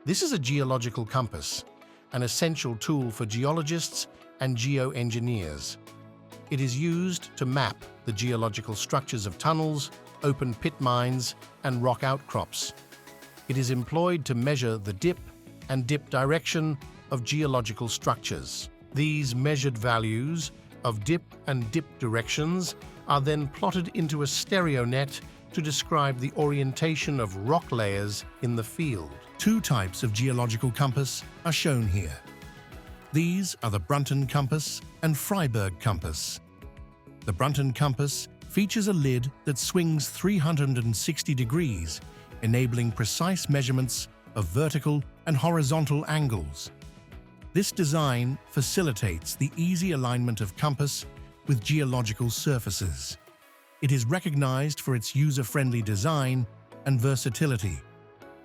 This is a geological compass, an essential tool for geologists and geoengineers. It is used to map the geological structures of tunnels, open pit mines, and rock outcrops. It is employed to measure the dip and dip direction of geological structures. These measured values of dip and dip directions are then plotted into a stereo net to describe the orientation of rock layers in the field. Two types of geological compass are shown here. These are the Brunton compass and Freiberg compass. The Brunton compass features a lid that swings 360 degrees, enabling precise measurements of vertical and horizontal angles. This design facilitates the easy alignment of compass with geological surfaces. It is recognized for its user-friendly design and versatility.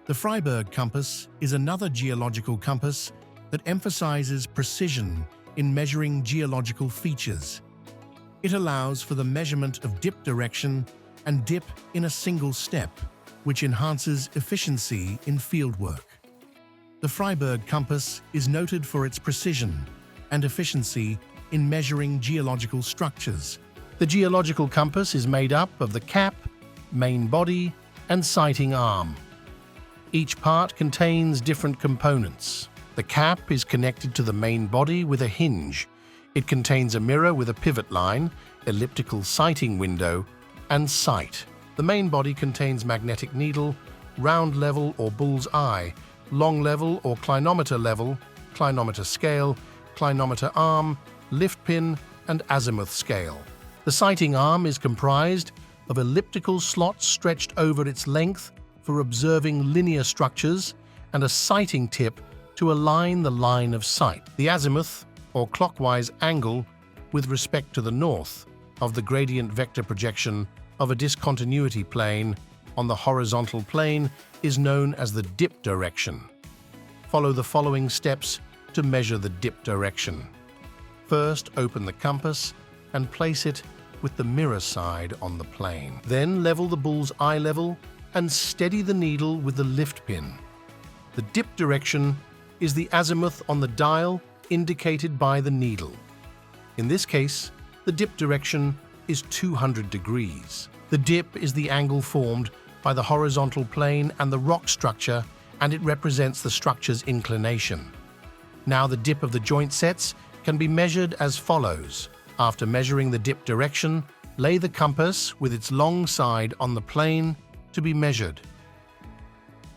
The Freiberg compass is another geological compass that emphasizes precision in measuring geological features. It allows for the measurement of dip direction and dip in a single step, which enhances efficiency in fieldwork. The Freiberg compass is noted for its precision and efficiency in measuring geological structures. The geological compass is made up of the cap, main body, and sighting arm. Each part contains different components. The cap is connected to the main body with a hinge. It contains a mirror with a pivot line, elliptical sighting window, and sight. The main body contains magnetic needle, round level or bull's eye, long level or clinometer level, clinometer scale, clinometer arm, lift pin, and azimuth scale. The sighting arm is comprised of elliptical slots stretched over its length for observing linear structures and a sighting tip to align the line of sight. The azimuth, or clockwise angle with respect to the north, of the gradient vector projection of a discontinuity plane on the horizontal plane is known as the dip direction. Follow the following steps to measure the dip direction. First, open the compass and place it with the mirror side on the plane. Then level the bull's eye level and steady the needle with the lift pin. The dip direction is the azimuth on the dial indicated by the needle. In this case, the dip direction is 200 degrees. The dip is the angle formed by the horizontal plane and the rock structure, and it represents the structure's inclination. Now the dip of the joint sets can be measured as follows. After measuring the dip direction, lay the compass with its long side on the plane to be measured.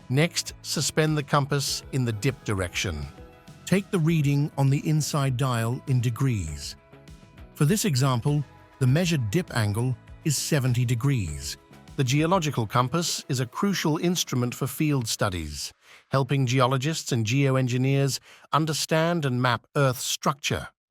Next, suspend the compass in the dip direction. Take the reading on the inside dial in degrees. For this example, the measured dip angle is 70 degrees. The geological compass is a crucial instrument for field studies, helping geologists and geoengineers understand and map Earth's structure.